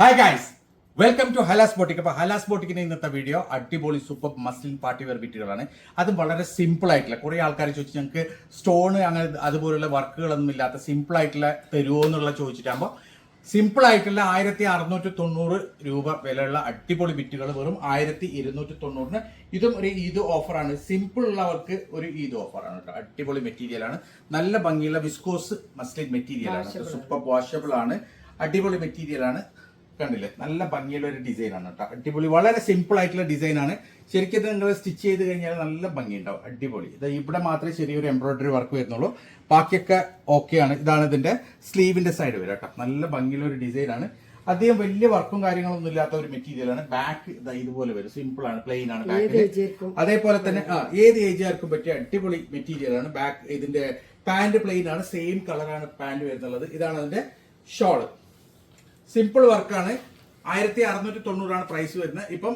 Hi guys, welcome to Hala's boutique. അപ്പോൾ Hala's ബോട്ടിക്കിന്റെ ഇന്നത്തെ വീഡിയോ അടിപൊളി സൂപ്പർ മസ്ലിൻ പാർട്ടി വെയർ ബിറ്റുകളാണ്. അതും വളരെ സിമ്പിൾ ആയിട്ടുള്ള, കുറേ ആൾക്കാർ ചോദിച്ചു ഞങ്ങൾക്ക് സ്റ്റോൺ അങ്ങനെ അതുപോലുള്ള വർക്കുകളൊന്നും ഇല്ലാത്ത സിമ്പിൾ ആയിട്ടുള്ള തരുമോ എന്നുള്ള ചോദിച്ചിട്ടാകുമ്പോൾ സിമ്പിൾ ആയിട്ടുള്ള 1690 രൂപ വിലയുള്ള അടിപൊളി ബിറ്റുകൾ വെറും 1290. ഇതും ഒരു ഈദ് ഓഫറാണ്. സിമ്പിൾ ഉള്ളവർക്ക് ഒരു ഈദ് ഓഫറാണ് കേട്ടോ. അടിപൊളി മെറ്റീരിയലാണ്, നല്ല ഭംഗിയുള്ള വിസ്കോസ് മസ്ലിൻ മെറ്റീരിയലാണ്, സൂപ്പർ വാഷബിൾ ആണ്, അടിപൊളി മെറ്റീരിയലാണ്. കണ്ടില്ലേ, നല്ല ഭംഗിയുള്ള ഒരു ഡിസൈൻ ആണ് കേട്ടോ. അടിപൊളി, വളരെ സിമ്പിൾ ആയിട്ടുള്ള ഡിസൈൻ ആണ്. ശരിക്കും ഇത് നിങ്ങൾ സ്റ്റിച്ച് ചെയ്ത് കഴിഞ്ഞാൽ നല്ല ഭംഗി ഉണ്ടാവും. അടിപൊളി. ഇത് ഇവിടെ മാത്രമേ ചെറിയൊരു എംബ്രോയിഡറി വർക്ക് വരുന്നുള്ളൂ, ബാക്കിയൊക്കെ ഓക്കെ ആണ്. ഇതാണ് ഇതിന്റെ സ്ലീവിന്റെ സൈഡ് വരെ കേട്ടോ. നല്ല ഭംഗിയുള്ള ഒരു ഡിസൈൻ ആണ്. അധികം വലിയ വർക്കും കാര്യങ്ങളൊന്നും ഇല്ലാത്ത ഒരു മെറ്റീരിയൽ ആണ്. ബാക്ക് ഇതുപോലെ വരും, സിമ്പിൾ ആണ്, പ്ലെയിൻ ആണ് ബാക്ക്. അതേപോലെ തന്നെ ഏത് ഏജുകാർക്കും പറ്റിയ അടിപൊളി മെറ്റീരിയൽ ആണ്. ബാക്ക് ഇതിന്റെ പാന്റ് പ്ലെയിൻ ആണ്, സെയിം കളറാണ് പാന്റ് വരുന്നുള്ളത്. ഇതാണ് അതിന്റെ ഷോള്. സിമ്പിൾ വർക്കാണ്. 1690 പ്രൈസ് വരുന്നത്. ഇപ്പം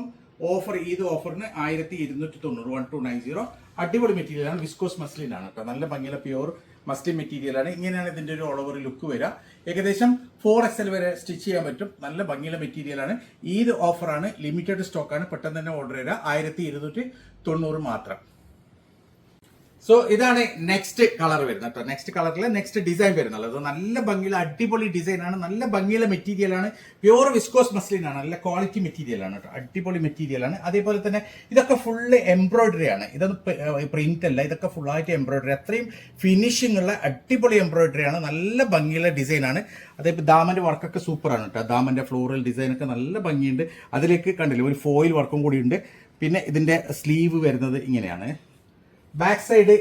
ഓഫർ, ഈദ് ഓഫറിന് 1290, 1290. അടിപൊളി മെറ്റീരിയൽ ആണ്, വിസ്കോസ് മസ്ലിൻ ആണ് കേട്ടോ. നല്ല ഭംഗിയുള്ള പ്യൂർ മസ്ലിൻ മെറ്റീരിയൽ ആണ്. ഇങ്ങനെയാണ് ഇതിന്റെ ഒരു ഓൾ ഓവർ ലുക്ക് വരിക. ഏകദേശം 4XL വരെ സ്റ്റിച്ച് ചെയ്യാൻ പറ്റും. നല്ല ഭംഗിയുള്ള മെറ്റീരിയൽ ആണ്. ഈദ് ഓഫറാണ്, ലിമിറ്റഡ് സ്റ്റോക്ക് ആണ്. പെട്ടെന്ന് തന്നെ ഓർഡർ ചെയ്യുക. 1290 മാത്രം. സോ ഇതാണ് നെക്സ്റ്റ് കളർ വരുന്നത് കേട്ടോ. നെക്സ്റ്റ് കളറിൽ നെക്സ്റ്റ് ഡിസൈൻ വരുന്നുള്ളത് നല്ല ഭംഗിയുള്ള അടിപൊളി ഡിസൈൻ ആണ്. നല്ല ഭംഗിയുള്ള മെറ്റീരിയൽ ആണ്. പ്യൂർ വിസ്കോസ് മസ്ലിൻ ആണ്. നല്ല ക്വാളിറ്റി മെറ്റീരിയൽ ആണ് കേട്ടോ. അടിപൊളി മെറ്റീരിയൽ ആണ്. അതേപോലെ തന്നെ ഇതൊക്കെ ഫുള്ള് എംബ്രോയിഡറി ആണ്. ഇതൊന്നും പ്രിന്റ് അല്ല, ഇതൊക്കെ ഫുള്ളായിട്ട് എംബ്രോയിഡറി. അത്രയും ഫിനിഷിംഗ് ഉള്ള അടിപൊളി എംബ്രോയിഡറി ആണ്. നല്ല ഭംഗിയുള്ള ഡിസൈൻ ആണ്. അതേപോലെ ദാമന്റെ വർക്കൊക്കെ സൂപ്പർ ആണ് കേട്ടോ. ദാമന്റെ ഫ്ലോറൽ ഡിസൈൻ ഒക്കെ നല്ല ഭംഗിയുണ്ട്. അതിലേക്ക് കണ്ടില്ലേ ഒരു ഫോയിൽ വർക്കും കൂടി ഉണ്ട്. പിന്നെ ഇതിന്റെ സ്ലീവ് വരുന്നത് ഇങ്ങനെയാണ്. ബാക്ക് സൈഡ്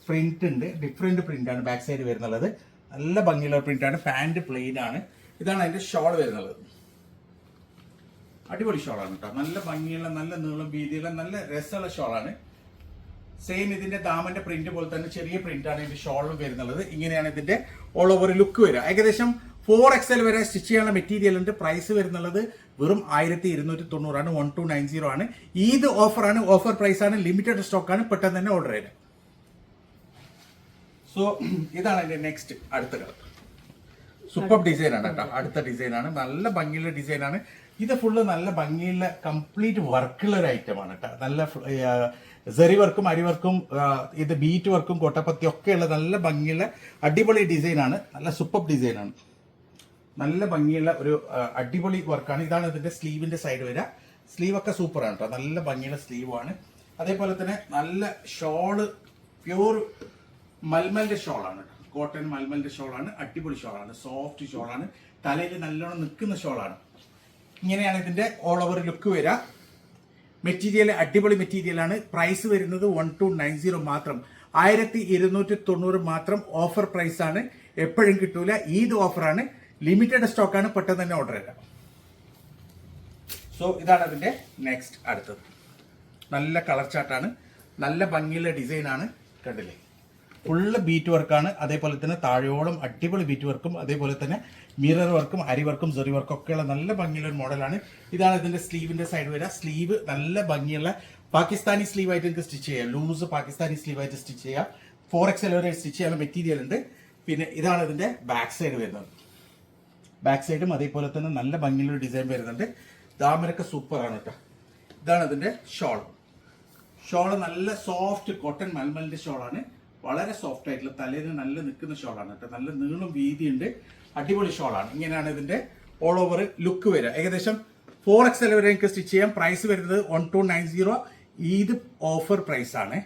പ്രിന്റ് ഉണ്ട്, ഡിഫറെന്റ് പ്രിന്റ് ആണ് ബാക്ക് സൈഡ് വരുന്നുള്ളത്. നല്ല ഭംഗിയുള്ള പ്രിന്റ് ആണ്. പാന്റ് പ്ലെയിൻ ആണ്. ഇതാണ് അതിന്റെ ഷോൾ വരുന്നത്. അടിപൊളി ഷോളാണ് കേട്ടോ. നല്ല ഭംഗിയുള്ള, നല്ല നീളം വീതിയുള്ള, നല്ല രസമുള്ള ഷോളാണ്. സെയിം ഇതിന്റെ ദാമന്റെ പ്രിന്റ് പോലെ തന്നെ ചെറിയ പ്രിന്റ് ആണ് ഇതിന്റെ ഷോളും വരുന്നുള്ളത്. ഇങ്ങനെയാണ് ഇതിന്റെ ഓൾ ഓവർ ലുക്ക് വരിക. ഏകദേശം 4XL വരെ സ്റ്റിച്ച് ചെയ്യാനുള്ള മെറ്റീരിയൽ ഉണ്ട്. പ്രൈസ് വരുന്നുള്ളത് വെറും 1290 ആണ്, 1290 ആണ്. ഈദ് ഓഫറാണ്, ഓഫർ പ്രൈസ് ആണ്, ലിമിറ്റഡ് സ്റ്റോക്ക് ആണ്. പെട്ടെന്ന് തന്നെ ഓർഡർ ചെയ്ത്. സോ ഇതാണ് അതിന്റെ നെക്സ്റ്റ് അടുത്ത കളർ. സൂപ്പർ ഡിസൈൻ ആണ് കേട്ടോ. അടുത്ത ഡിസൈൻ ആണ്, നല്ല ഭംഗിയുള്ള ഡിസൈൻ ആണ്. ഇത് ഫുള്ള് നല്ല ഭംഗിയുള്ള കംപ്ലീറ്റ് വർക്കുള്ള ഒരു ഐറ്റം ആണ് കേട്ടോ. നല്ല സെറി വർക്കും അരി വർക്കും ഇത് ബീറ്റ് വർക്കും കൊട്ടപ്പത്തി ഒക്കെ ഉള്ള നല്ല ഭംഗിയുള്ള അടിപൊളി ഡിസൈൻ ആണ്. നല്ല സൂപ്പർ ഡിസൈൻ ആണ്. നല്ല ഭംഗിയുള്ള ഒരു അടിപൊളി വർക്കാണ്. ഇതാണ് ഇതിന്റെ സ്ലീവിന്റെ സൈഡ് വരിക. സ്ലീവ് ഒക്കെ സൂപ്പർ ആണ് കേട്ടോ. നല്ല ഭംഗിയുള്ള സ്ലീവ് ആണ്. അതേപോലെ തന്നെ നല്ല ഷോള്, പ്യൂർ മൽമലിന്റെ ഷോളാണ് കേട്ടോ. കോട്ടൺ മൽമലിന്റെ ഷോളാണ്. അടിപൊളി ഷോളാണ്, സോഫ്റ്റ് ഷോളാണ്. തലയിൽ നല്ലോണം നിൽക്കുന്ന ഷോളാണ്. ഇങ്ങനെയാണ് ഇതിന്റെ ഓൾ ഓവർ ലുക്ക് വരിക. മെറ്റീരിയൽ അടിപൊളി മെറ്റീരിയൽ ആണ്. പ്രൈസ് വരുന്നത് 1290 മാത്രം, 1290 മാത്രം. ഓഫർ പ്രൈസ് ആണ്, എപ്പോഴും കിട്ടൂല. ഈദ് ഓഫറാണ്, ലിമിറ്റഡ് സ്റ്റോക്ക് ആണ്. പെട്ടെന്ന് തന്നെ ഓർഡർ ചെയ്യാം. സോ ഇതാണ് അതിന്റെ നെക്സ്റ്റ് അടുത്തത്. നല്ല കളർ ചാർട്ടാണ്, നല്ല ഭംഗിയുള്ള ഡിസൈൻ ആണ്. കണ്ടില്ലേ, ഫുള്ള് ബീറ്റ് വർക്കാണ്. അതേപോലെ തന്നെ താഴോളം അടിപൊളി ബീറ്റ് വർക്കും അതേപോലെ തന്നെ മിറർ വർക്കും അരി വർക്കും സെറി വർക്കും ഒക്കെയുള്ള നല്ല ഭംഗിയുള്ള ഒരു മോഡലാണ്. ഇതാണ് ഇതിന്റെ സ്ലീവിന്റെ സൈഡ് വരിക. സ്ലീവ് നല്ല ഭംഗിയുള്ള പാകിസ്ഥാനി സ്ലീവ് ആയിട്ട് നിങ്ങൾക്ക് സ്റ്റിച്ച് ചെയ്യാം. ലൂസ് പാകിസ്ഥാനി സ്ലീവ് ആയിട്ട് സ്റ്റിച്ച് ചെയ്യാം. 4XL വരെ സ്റ്റിച്ച് ചെയ്യാനുള്ള മെറ്റീരിയൽ ഉണ്ട്. പിന്നെ ഇതാണ് ഇതിന്റെ ബാക്ക് സൈഡ് വരുന്നത്. ബാക്ക് സൈഡും അതേപോലെ തന്നെ നല്ല ഭംഗിയുള്ള ഡിസൈൻ വരുന്നുണ്ട്. ദാമനൊക്കെ സൂപ്പർ ആണ് കേട്ടോ. ഇതാണ് ഇതിന്റെ ഷോൾ. ഷോള് നല്ല സോഫ്റ്റ് കോട്ടൺ മൽമലിന്റെ ഷോളാണ്. വളരെ സോഫ്റ്റ് ആയിട്ടുള്ള, തലേന്ന് നല്ല നിൽക്കുന്ന ഷോളാണ് കേട്ടോ. നല്ല നീളം വീതിയുണ്ട്, അടിപൊളി ഷോളാണ്. ഇങ്ങനെയാണ് ഇതിന്റെ ഓൾ ഓവർ ലുക്ക് വരിക. ഏകദേശം 4XL വരെ നിങ്ങൾക്ക് സ്റ്റിച്ച് ചെയ്യാം. പ്രൈസ് വരുന്നത് 1290. ഈദ് ഓഫർ പ്രൈസ് ആണ്,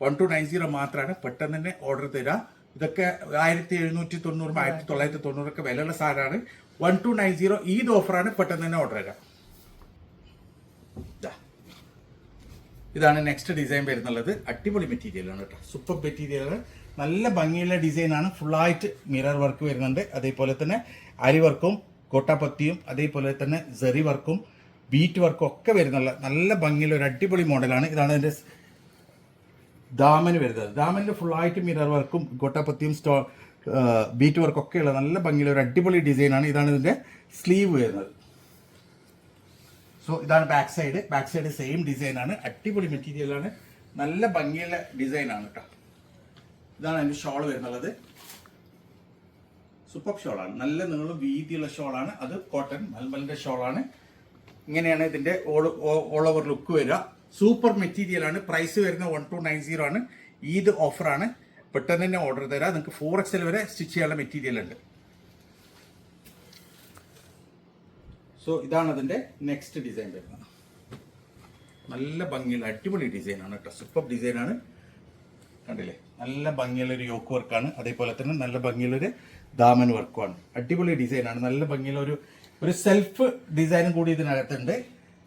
1290 മാത്രമാണ്. പെട്ടെന്ന് തന്നെ ഓർഡർ തരാം. ഇതൊക്കെ 1790, 1990 ഒക്കെ വിലയുള്ള സാധനമാണ്. 1290 ഈദ് ഓഫറാണ്. പെട്ടെന്ന് തന്നെ ഓർഡർ തരാം. ഇതാണ് നെക്സ്റ്റ് ഡിസൈൻ വരുന്നുള്ളത്. അടിപൊളി മെറ്റീരിയൽ ആണ് കേട്ടോ. സൂപ്പർ മെറ്റീരിയൽ ആണ്. നല്ല ഭംഗിയുള്ള ഡിസൈൻ ആണ്. ഫുള്ളായിട്ട് മിറർ വർക്ക് വരുന്നുണ്ട്. അതേപോലെ തന്നെ അരി വർക്കും കോട്ടാപ്പത്തിയും അതേപോലെ തന്നെ സെറി വർക്കും ബീറ്റ് വർക്കും ഒക്കെ വരുന്നുള്ള നല്ല ഭംഗിയുള്ള ഒരു അടിപൊളി മോഡലാണ്. ഇതാണ് ഇതിന്റെ ദാമന് വരുന്നത്. ദാമനിൽ ഫുള്ളായിട്ട് മിറർ വർക്കും കോട്ടാപ്പത്തിയും ബീറ്റ് വർക്കും ഒക്കെയുള്ള നല്ല ഭംഗിയുള്ള ഒരു അടിപൊളി ഡിസൈനാണ്. ഇതാണ് ഇതിന്റെ സ്ലീവ് വരുന്നത്. സോ ഇതാണ് back side. Back side same design ആണ്. അടിപൊളി മെറ്റീരിയൽ ആണ്. നല്ല ഭംഗിയുള്ള ഡിസൈൻ ആണ് കേട്ടോ. ഇതാണ് അതിന്റെ ഷോൾ വരുന്നുള്ളത്. സൂപ്പർ ഷോളാണ്, നല്ല നീളം വീതിയുള്ള ഷോളാണ്. അത് കോട്ടൺ മൽമലിന്റെ ഷോളാണ്. ഇങ്ങനെയാണ് ഇതിന്റെ ഓൾ ഓവർ ലുക്ക് വരിക. സൂപ്പർ മെറ്റീരിയൽ ആണ്. പ്രൈസ് വരുന്ന 1290 ആണ്. ഈദ് ഓഫറാണ്. പെട്ടെന്ന് തന്നെ ഓർഡർ തരാം. നിങ്ങൾക്ക് 4XL വരെ സ്റ്റിച്ച് ചെയ്യാനുള്ള മെറ്റീരിയൽ ഉണ്ട്. സോ ഇതാണ് അതിന്റെ നെക്സ്റ്റ് ഡിസൈൻ വരുന്നത്. നല്ല ഭംഗിയുള്ള അടിപൊളി ഡിസൈനാണ് കേട്ടോ. സൂപ്പർ ഡിസൈനാണ്, കണ്ടില്ലേ? നല്ല ഭംഗിയുള്ള ഒരു യോക്ക് വർക്കാണ്. അതേപോലെ തന്നെ നല്ല ഭംഗിയുള്ളൊരു ദാമൻ വർക്കുമാണ്. അടിപൊളി ഡിസൈനാണ്. നല്ല ഭംഗിയുള്ള ഒരു സെൽഫ് ഡിസൈനും കൂടി ഇതിനകത്തുണ്ട്.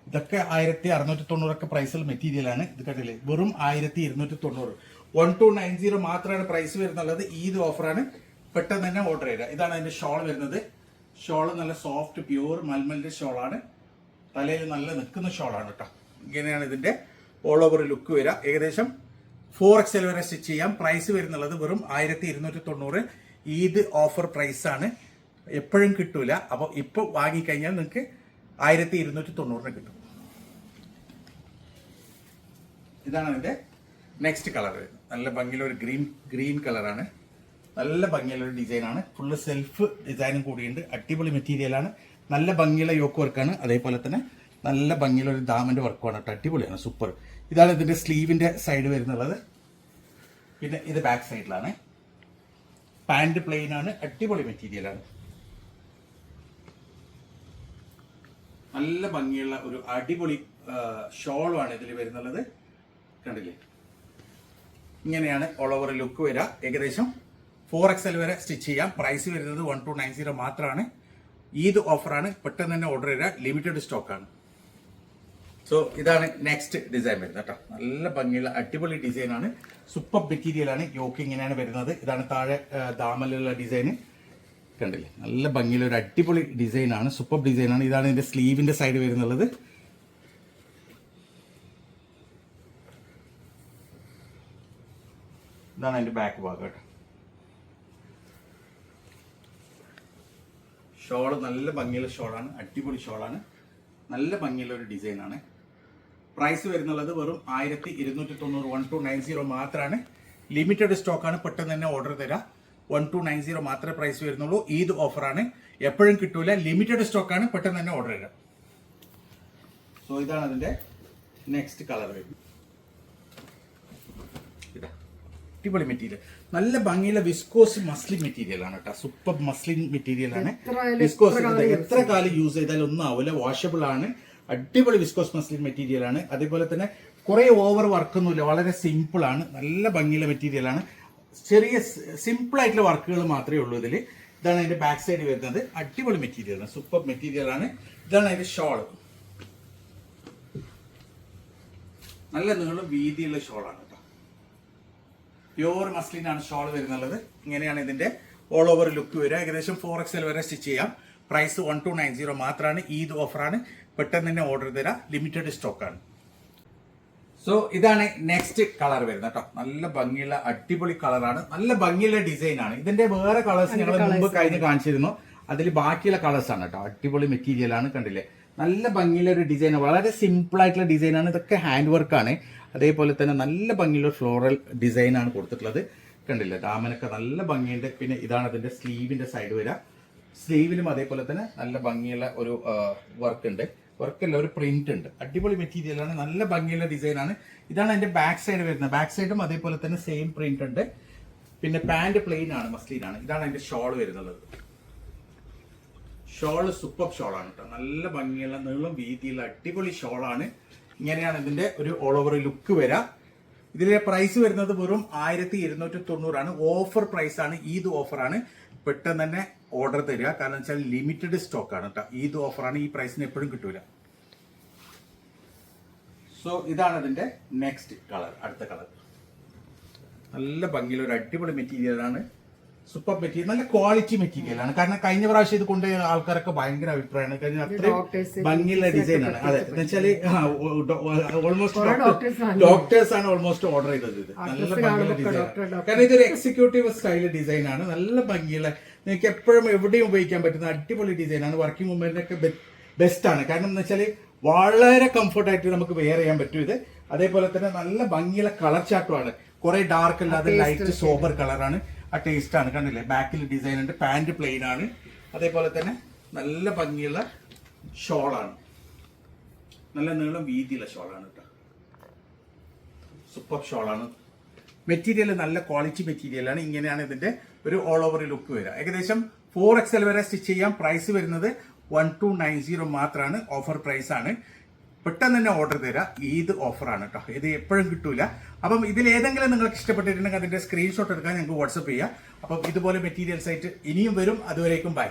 ഇതൊക്കെ 1690 പ്രൈസുള്ള മെറ്റീരിയലാണ്. ഇത് കണ്ടില്ലേ? വെറും 1290. 1290 മാത്രമാണ് പ്രൈസ് വരുന്നുള്ളത്. ഈദ് ഓഫറാണ്. പെട്ടെന്ന് തന്നെ ഓർഡർ ചെയ്യുക. ഇതാണ് അതിന്റെ ഷോൾ വരുന്നത്. ഷോള് നല്ല സോഫ്റ്റ് പ്യൂർ മൽമലിന്റെ ഷോളാണ്. തലയിൽ നല്ല നിൽക്കുന്ന ഷോളാണ് കേട്ടോ. ഇങ്ങനെയാണ് ഇതിന്റെ ഓൾ ഓവർ ലുക്ക് വരിക. ഏകദേശം 4XL വരെ സ്റ്റിച്ച് ചെയ്യാം. പ്രൈസ് വരുന്നുള്ളത് വെറും 1290. ഈദ് ഓഫർ പ്രൈസ് ആണ്. എപ്പോഴും കിട്ടൂല. അപ്പോൾ ഇപ്പോൾ വാങ്ങിക്കഴിഞ്ഞാൽ നിങ്ങൾക്ക് 1290 കിട്ടും. ഇതാണ് അതിന്റെ നെക്സ്റ്റ് കളർ. നല്ല ഭംഗിയുള്ള ഒരു ഗ്രീൻ കളറാണ്. നല്ല ഭംഗിയുള്ള ഒരു ഡിസൈനാണ്. ഫുള്ള് സെൽഫ് ഡിസൈനും കൂടിയുണ്ട്. അടിപൊളി മെറ്റീരിയലാണ്. നല്ല ഭംഗിയുള്ള യോക്ക് വർക്കാണ്. അതേപോലെ തന്നെ നല്ല ഭംഗിയുള്ള ഒരു ദാമന്റെ വർക്കുമാണ് കേട്ടോ. അടിപൊളിയാണ്, സൂപ്പർ. ഇതാണ് ഇതിന്റെ സ്ലീവിന്റെ സൈഡ് വരുന്നുള്ളത്. പിന്നെ ഇത് ബാക്ക് സൈഡിലാണ്. പാന്റ് പ്ലെയിൻ ആണ്. അടിപൊളി മെറ്റീരിയലാണ്. നല്ല ഭംഗിയുള്ള ഒരു അടിപൊളി ഷോളുമാണ് ഇതിൽ വരുന്നുള്ളത്. കണ്ടില്ലേ? ഇങ്ങനെയാണ് ഓൾ ഓവർ ലുക്ക് വരിക. ഏകദേശം 4XL വരെ സ്റ്റിച്ച് ചെയ്യാം. പ്രൈസ് വരുന്നത് 1290 മാത്രമാണ്. ഈദ് ഓഫറാണ്. പെട്ടെന്ന് തന്നെ ഓർഡർ ചെയ്യുക. ലിമിറ്റഡ് സ്റ്റോക്കാണ്. സോ ഇതാണ് നെക്സ്റ്റ് ഡിസൈൻ വരുന്നത് കേട്ടോ. നല്ല ഭംഗിയുള്ള അടിപൊളി ഡിസൈനാണ്. സൂപ്പർ മെറ്റീരിയലാണ്. യോക്ക് ഇങ്ങനെയാണ് വരുന്നത്. ഇതാണ് താഴെ ദാമലുള്ള ഡിസൈന്. കണ്ടില്ലേ? നല്ല ഭംഗിയുള്ള ഒരു അടിപൊളി ഡിസൈനാണ്. സൂപ്പർ ഡിസൈനാണ്. ഇതാണ് ഇതിന്റെ സ്ലീവിന്റെ സൈഡ് വരുന്നുള്ളത്. ഇതാണ് അതിന്റെ ബാക്ക് ഭാഗം കേട്ടോ. ഷോള് നല്ല ഭംഗിയുള്ള ഷോളാണ്. അടിപൊളി ഷോളാണ്. നല്ല ഭംഗിയുള്ള ഒരു ഡിസൈനാണ്. പ്രൈസ് വരുന്നുള്ളത് വെറും 1290. 1290 മാത്രമാണ്. ലിമിറ്റഡ് സ്റ്റോക്കാണ്. പെട്ടെന്ന് തന്നെ ഓർഡർ തരാം. 1290 മാത്രമേ പ്രൈസ് വരുന്നുള്ളൂ. ഈദ് ഓഫറാണ്. എപ്പോഴും കിട്ടൂല. ലിമിറ്റഡ് സ്റ്റോക്കാണ്. പെട്ടെന്ന് തന്നെ ഓർഡർ തരാം. സോ ഇതാണ് അതിന്റെ നെക്സ്റ്റ് കളർ വരുന്നത്. ഇതാ അടിപൊളി മെറ്റീരിയൽ. നല്ല ഭംഗിയുള്ള വിസ്കോസ് മസ്ലിൻ മെറ്റീരിയൽ ആണ് കേട്ടോ. സൂപ്പർ മസ്ലിൻ മെറ്റീരിയൽ ആണ്. വിസ്കോസ് എത്ര കാലം യൂസ് ചെയ്താലും ഒന്നും ആവില്ല. വാഷബിൾ ആണ്. അടിപൊളി വിസ്കോസ് മസ്ലിൻ മെറ്റീരിയൽ ആണ്. അതേപോലെ തന്നെ കുറെ ഓവർ വർക്കൊന്നുമില്ല. വളരെ സിമ്പിൾ ആണ്. നല്ല ഭംഗിയുള്ള മെറ്റീരിയൽ ആണ്. ചെറിയ സിമ്പിൾ ആയിട്ടുള്ള വർക്കുകൾ മാത്രമേ ഉള്ളൂ ഇതിൽ. ഇതാണ് അതിന്റെ ബാക്ക് സൈഡ് വരുന്നത്. അടിപൊളി മെറ്റീരിയൽ ആണ്. സൂപ്പർ മെറ്റീരിയൽ ആണ്. ഇതാണ് അതിന്റെ ഷോള്. നല്ല നീളം വീതിയുള്ള ഷോളാണ് കേട്ടോ. പ്യൂർ മസ്ലിൻ ആണ് ഷോൾ വരുന്നുള്ളത്. ഇങ്ങനെയാണ് ഇതിന്റെ ഓൾ ഓവർ ലുക്ക് വരിക. ഏകദേശം 4XL വരെ സ്റ്റിച്ച് ചെയ്യാം. പ്രൈസ് 1290 മാത്രമാണ്. ഈദ് ഓഫറാണ്. പെട്ടെന്ന് തന്നെ ഓർഡർ തരാം. ലിമിറ്റഡ് സ്റ്റോക്കാണ്. സോ ഇതാണ് നെക്സ്റ്റ് കളർ വരുന്നത് കേട്ടോ. നല്ല ഭംഗിയുള്ള അടിപൊളി കളറാണ്. നല്ല ഭംഗിയുള്ള ഡിസൈൻ ആണ്. ഇതിന്റെ വേറെ കളേഴ്സ് ഞങ്ങൾ മുമ്പ് കഴിഞ്ഞ് കാണിച്ചിരുന്നു. അതിൽ ബാക്കിയുള്ള കളേഴ്സ് ആണ് കേട്ടോ. അടിപൊളി മെറ്റീരിയൽ ആണ്. കണ്ടില്ലേ? നല്ല ഭംഗിയുള്ള ഒരു ഡിസൈൻ. വളരെ സിമ്പിൾ ആയിട്ടുള്ള ഡിസൈൻ ആണ്. ഇതൊക്കെ ഹാൻഡ് വർക്ക് ആണ്. അതേപോലെ തന്നെ നല്ല ഭംഗിയുള്ള ഫ്ലോറൽ ഡിസൈൻ ആണ് കൊടുത്തിട്ടുള്ളത്. കണ്ടില്ലേ? ദാമനൊക്കെ നല്ല ഭംഗിയുണ്ട്. പിന്നെ ഇതാണ് അതിന്റെ സ്ലീവിന്റെ സൈഡ് വരിക. സ്ലീവിലും അതേപോലെ തന്നെ നല്ല ഭംഗിയുള്ള ഒരു വർക്ക് ഉണ്ട്. വർക്കല്ല, ഒരു പ്രിന്റ് ഉണ്ട്. അടിപൊളി മെറ്റീരിയൽ ആണ്. നല്ല ഭംഗിയുള്ള ഡിസൈൻ ആണ്. ഇതാണ് അതിന്റെ ബാക്ക് സൈഡ് വരുന്നത്. ബാക്ക് സൈഡും അതേപോലെ തന്നെ സെയിം പ്രിന്റ് ഉണ്ട്. പിന്നെ പാന്റ് പ്ലെയിൻ ആണ്, മസ്ലിൻ ആണ്. ഇതാണ് അതിന്റെ ഷോൾ വരുന്നത്. ഷോള് സൂപ്പർ ഷോളാണ് കേട്ടോ. നല്ല ഭംഗിയുള്ള നീളം വീതിയുള്ള അടിപൊളി ഷോളാണ്. ഇങ്ങനെയാണ് ഇതിന്റെ ഒരു ഓൾ ഓവർ ലുക്ക് വരാം. ഇതിലെ പ്രൈസ് വരുന്നത് വെറും 1290 ആണ്. ഓഫർ പ്രൈസ് ആണ്. ഈദ് ഓഫറാണ്. പെട്ടെന്ന് തന്നെ ഓർഡർ തരിക. കാരണം വെച്ചാൽ ലിമിറ്റഡ് സ്റ്റോക്ക് ആണ് കേട്ടോ. ഈദ് ഓഫറാണ്. ഈ പ്രൈസിന് എപ്പോഴും കിട്ടൂല. സോ ഇതാണ് ഇതിന്റെ നെക്സ്റ്റ് കളർ. അടുത്ത കളർ നല്ല ഭംഗിയുള്ള ഒരു അടിപൊളി മെറ്റീരിയൽ ആണ്. Super material. നല്ല ക്വാളിറ്റി മെറ്റീരിയൽ ആണ്. കാരണം കഴിഞ്ഞ പ്രാവശ്യം ഇത് കൊണ്ട് ആൾക്കാരൊക്കെ ഭയങ്കര അഭിപ്രായമാണ്. കാരണം അത്രയും ഭംഗിയുള്ള ഡിസൈൻ ആണ്. അതെ, എന്ന് വെച്ചാല് ഓൾമോസ്റ്റ് ഡോക്ടേഴ്സ് ആണ് ഓൾമോസ്റ്റ് ഓർഡർ ചെയ്തത്. ഇത് നല്ല ഭംഗിയുള്ള ഡിസൈൻ. കാരണം ഇതൊരു എക്സിക്യൂട്ടീവ് സ്റ്റൈൽ ഡിസൈൻ ആണ്. നല്ല ഭംഗിയുള്ള, നിങ്ങൾക്ക് എപ്പോഴും എവിടെയും ഉപയോഗിക്കാൻ പറ്റുന്ന അടിപൊളി ഡിസൈൻ ആണ്. വർക്കിംഗ് വുമനൊക്കെ ബെസ്റ്റ് ആണ്. കാരണം എന്ന് വെച്ചാൽ വളരെ കംഫർട്ടായിട്ട് നമുക്ക് വെയർ ചെയ്യാൻ പറ്റും ഇത്. അതേപോലെ തന്നെ നല്ല ഭംഗിയുള്ള കളർ ചാർട്ടുമാണ്. കുറെ ഡാർക്ക് അല്ലാതെ ലൈറ്റ് സോബർ കളറാണ്. ആ ടേസ്റ്റാണ്. കണ്ടില്ലേ, ബാക്കിൽ ഡിസൈൻ ഉണ്ട്, പാൻറ് പ്ലെയിൻ ആണ്. അതേപോലെ തന്നെ നല്ല ഭംഗിയുള്ള ഷോളാണ്, നല്ല നീളം വീതിയുള്ള ഷോളാണ് കേട്ടോ. സൂപ്പർ ഷോളാണ്. മെറ്റീരിയൽ നല്ല ക്വാളിറ്റി മെറ്റീരിയലാണ്. ഇങ്ങനെയാണ് ഇതിന്റെ ഒരു ഓൾ ഓവർ ലുക്ക് വരിക. ഏകദേശം 4XL വരെ സ്റ്റിച്ച് ചെയ്യാം. പ്രൈസ് വരുന്നത് 1290 മാത്രമാണ്. ഓഫർ പ്രൈസ് ആണ്. പെട്ടെന്ന് തന്നെ ഓർഡർ തരാം. ഈദ് ഓഫറാണ് കേട്ടോ, ഇത് എപ്പോഴും കിട്ടൂല. അപ്പം ഇതിൽ ഏതെങ്കിലും നിങ്ങൾക്ക് ഇഷ്ടപ്പെട്ടിട്ടുണ്ടെങ്കിൽ അതിന്റെ സ്ക്രീൻഷോട്ട് എടുക്കാൻ ഞങ്ങൾക്ക് വാട്സപ്പ് ചെയ്യാം. അപ്പം ഇതുപോലെ മെറ്റീരിയൽസ് ആയിട്ട് ഇനിയും വരും. അതുവരേക്കും ബൈ.